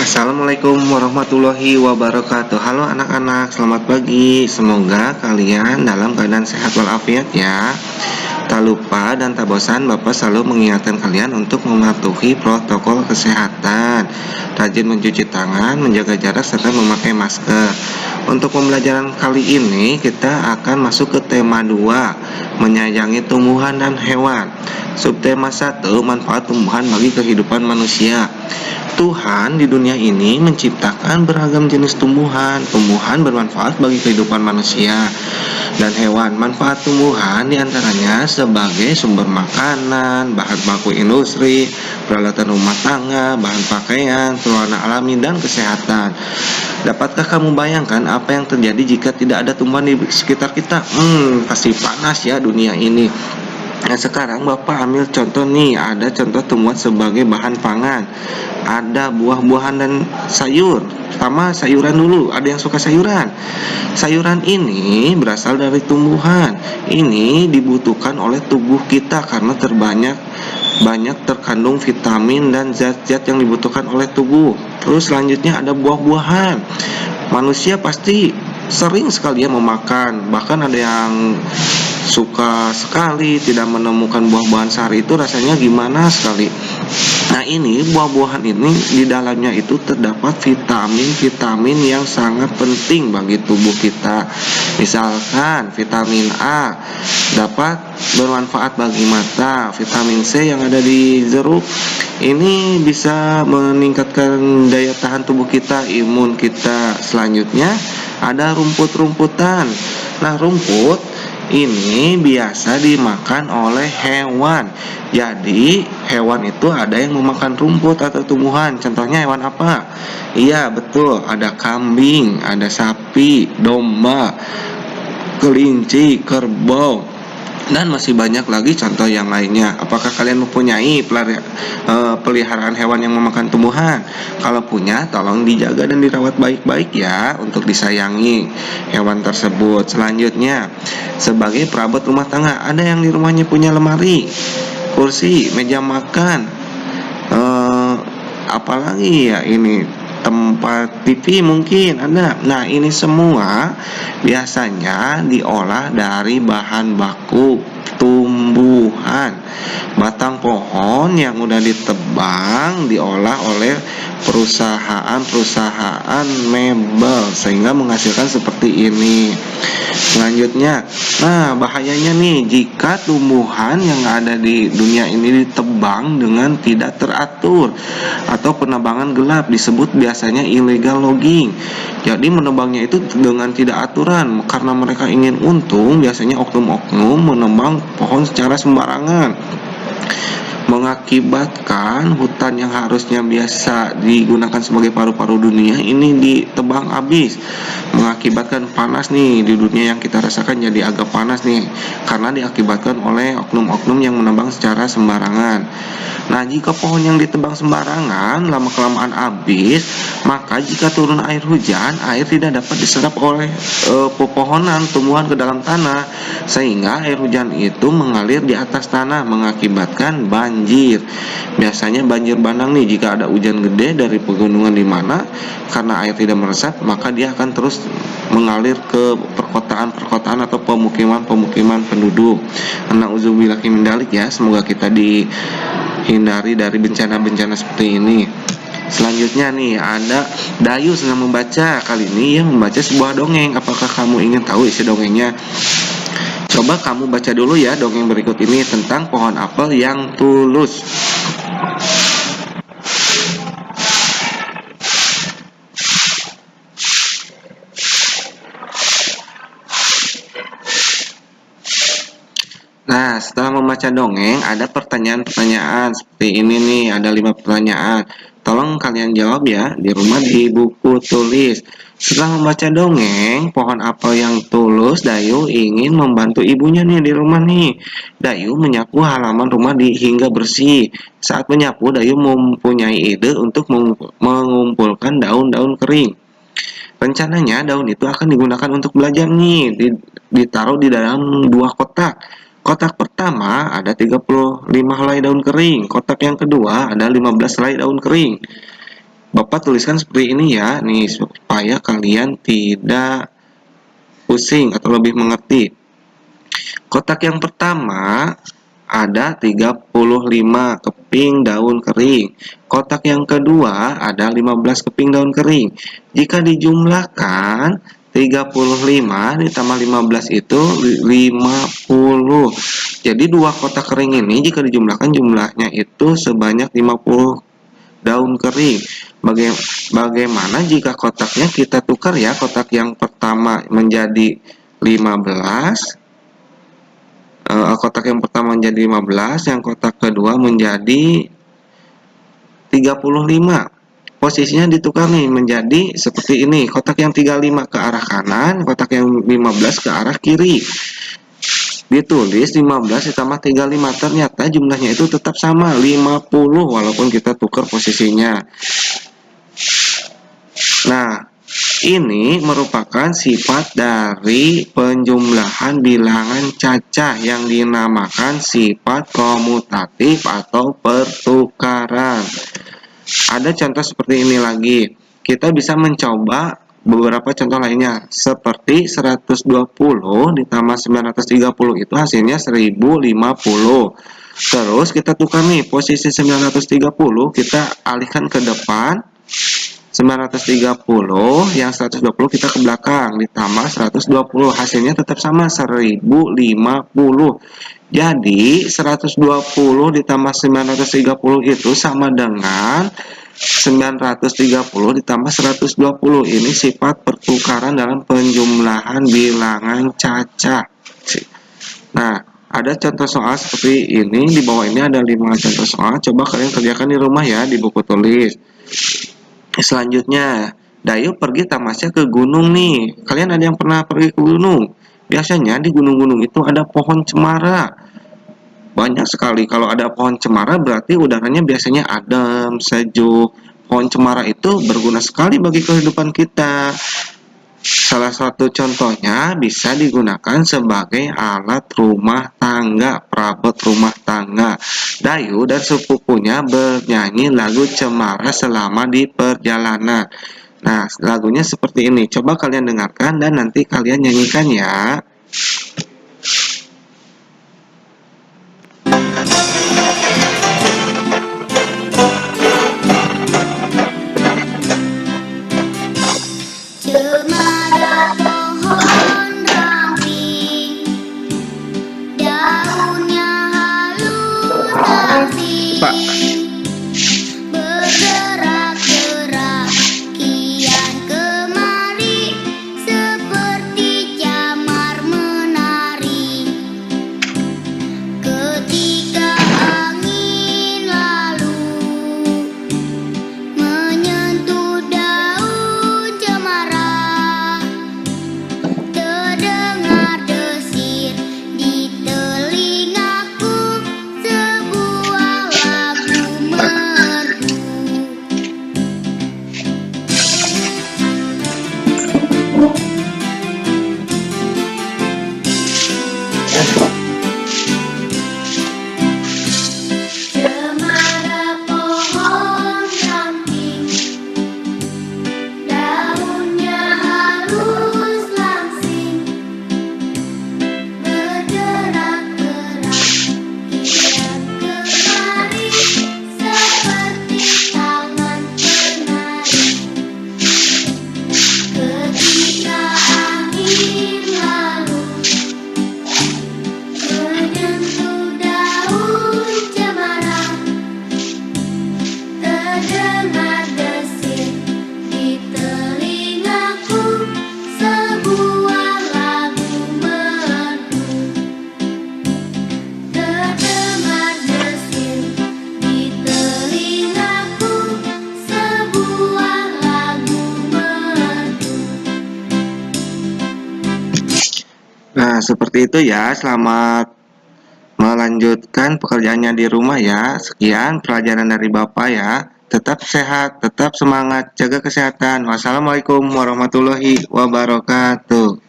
Assalamualaikum warahmatullahi wabarakatuh. Halo anak-anak, selamat pagi. Semoga kalian dalam keadaan sehat walafiat ya. Tak lupa dan tak bosan Bapak selalu mengingatkan kalian untuk mematuhi protokol kesehatan, rajin mencuci tangan, menjaga jarak serta memakai masker. Untuk pembelajaran kali ini kita akan masuk ke tema 2, menyayangi tumbuhan dan hewan. Subtema 1, manfaat tumbuhan bagi kehidupan manusia. Tuhan di dunia ini menciptakan beragam jenis tumbuhan. Tumbuhan bermanfaat bagi kehidupan manusia dan hewan. Manfaat tumbuhan diantaranya sebagai sumber makanan, bahan baku industri, peralatan rumah tangga, bahan pakaian, pewarna alami, dan kesehatan. Dapatkah kamu bayangkan apa yang terjadi jika tidak ada tumbuhan di sekitar kita? Pasti panas ya dunia ini. Nah, sekarang Bapak ambil contoh nih, ada contoh tumbuhan sebagai bahan pangan. Ada buah-buahan dan sayur. Pertama sayuran dulu, ada yang suka sayuran. Sayuran ini berasal dari tumbuhan. Ini dibutuhkan oleh tubuh kita karena banyak terkandung vitamin dan zat-zat yang dibutuhkan oleh tubuh. Terus selanjutnya ada buah-buahan. Manusia pasti sering sekali ya memakan, bahkan ada yang suka sekali tidak menemukan buah-buahan sehari itu rasanya gimana sekali. Nah, ini buah-buahan ini di dalamnya itu terdapat vitamin-vitamin yang sangat penting bagi tubuh kita. Misalkan vitamin A dapat bermanfaat bagi mata, vitamin C yang ada di jeruk ini bisa meningkatkan daya tahan tubuh kita, imun kita. Selanjutnya ada rumput-rumputan. Nah, rumput ini biasa dimakan oleh hewan. Jadi hewan itu ada yang memakan rumput atau tumbuhan. Contohnya hewan apa? Iya betul, ada kambing, ada sapi, domba, kelinci, kerbau, dan masih banyak lagi contoh yang lainnya. Apakah kalian mempunyai peliharaan hewan yang memakan tumbuhan? Kalau punya, tolong dijaga dan dirawat baik-baik ya untuk disayangi hewan tersebut. Selanjutnya, sebagai perabot rumah tangga, ada yang di rumahnya punya lemari, kursi, meja makan, apalagi ya ini tempat TV mungkin ada. Nah, ini semua biasanya diolah dari bahan baku tumbuhan. Batang pohon yang udah ditebang diolah oleh perusahaan mebel sehingga menghasilkan seperti ini. Selanjutnya, nah bahayanya nih jika tumbuhan yang ada di dunia ini ditebang dengan tidak teratur atau penebangan gelap, disebut biasanya illegal logging. Jadi menebangnya itu dengan tidak aturan karena mereka ingin untung. Biasanya oknum-oknum menebang pohon secara sembarangan, mengakibatkan hutan yang harusnya biasa digunakan sebagai paru-paru dunia ini ditebang habis, mengakibatkan panas nih di dunia yang kita rasakan jadi agak panas nih karena diakibatkan oleh oknum-oknum yang menebang secara sembarangan. Nah, jika pohon yang ditebang sembarangan lama-kelamaan habis, maka jika turun air hujan, air tidak dapat diserap oleh pepohonan tumbuhan ke dalam tanah, sehingga air hujan itu mengalir di atas tanah mengakibatkan banjir. Biasanya banjir bandang nih jika ada hujan gede dari pegunungan di mana karena air tidak meresap, maka dia akan terus mengalir ke perkotaan-perkotaan atau pemukiman-pemukiman penduduk. Nauzubillah min dzalik ya, semoga kita dihindari dari bencana-bencana seperti ini. Selanjutnya nih ada Dayu sedang membaca. Kali ini ia membaca sebuah dongeng. Apakah kamu ingin tahu isi dongengnya? Coba kamu baca dulu ya dongeng berikut ini tentang pohon apel yang tulus. Nah, setelah membaca dongeng, ada pertanyaan-pertanyaan seperti ini nih, ada 5 pertanyaan. Tolong kalian jawab ya di rumah di buku tulis. Setelah membaca dongeng, pohon apel yang tulus, Dayu ingin membantu ibunya nih di rumah nih. Dayu menyapu halaman rumah hingga bersih. Saat menyapu, Dayu mempunyai ide untuk mengumpulkan daun-daun kering. Rencananya daun itu akan digunakan untuk belajar nih, ditaruh di dalam 2 kotak. Kotak pertama ada 35 helai daun kering, kotak yang kedua ada 15 helai daun kering. Bapak tuliskan seperti ini ya, nih supaya kalian tidak pusing atau lebih mengerti. Kotak yang pertama ada 35 keping daun kering. Kotak yang kedua ada 15 keping daun kering. Jika dijumlahkan 35 ditambah 15 itu 50. Jadi dua kotak kering ini jika dijumlahkan jumlahnya itu sebanyak 50 daun kering. Bagaimana jika kotaknya kita tukar ya, kotak yang pertama menjadi 15, kotak yang pertama menjadi 15, yang kotak kedua menjadi 35. Posisinya ditukar nih menjadi seperti ini. Kotak yang 35 ke arah kanan, kotak yang 15 ke arah kiri. Ditulis 15 ditambah 35, ternyata jumlahnya itu tetap sama 50 walaupun kita tukar posisinya. Nah, ini merupakan sifat dari penjumlahan bilangan cacah yang dinamakan sifat komutatif atau pertukaran. Ada contoh seperti ini lagi. Kita bisa mencoba beberapa contoh lainnya, seperti 120 ditambah 930 itu hasilnya 1050. Terus kita tukar nih, posisi 930 kita alihkan ke depan, 930 yang 120 kita ke belakang, ditambah 120, hasilnya tetap sama 1050. Jadi 120 ditambah 930 itu sama dengan 930 ditambah 120. Ini sifat pertukaran dalam penjumlahan bilangan cacah. Nah, ada contoh soal seperti ini. Di bawah ini ada 5 contoh soal. Coba kalian kerjakan di rumah ya, di buku tulis. Selanjutnya, Dayu pergi tamasya ke gunung nih. Kalian ada yang pernah pergi ke gunung? Biasanya di gunung-gunung itu ada pohon cemara. Banyak sekali. Kalau ada pohon cemara berarti udaranya biasanya adem, sejuk. Pohon cemara itu berguna sekali bagi kehidupan kita. Salah satu contohnya bisa digunakan sebagai alat rumah tangga, perabot rumah tangga. Dayu dan sepupunya bernyanyi lagu cemara selama di perjalanan. Nah, lagunya seperti ini. Coba kalian dengarkan dan nanti kalian nyanyikan ya. Nah, seperti itu ya. Selamat melanjutkan pekerjaannya di rumah ya. Sekian pelajaran dari Bapak ya. Tetap sehat, tetap semangat, jaga kesehatan. Wassalamualaikum warahmatullahi wabarakatuh.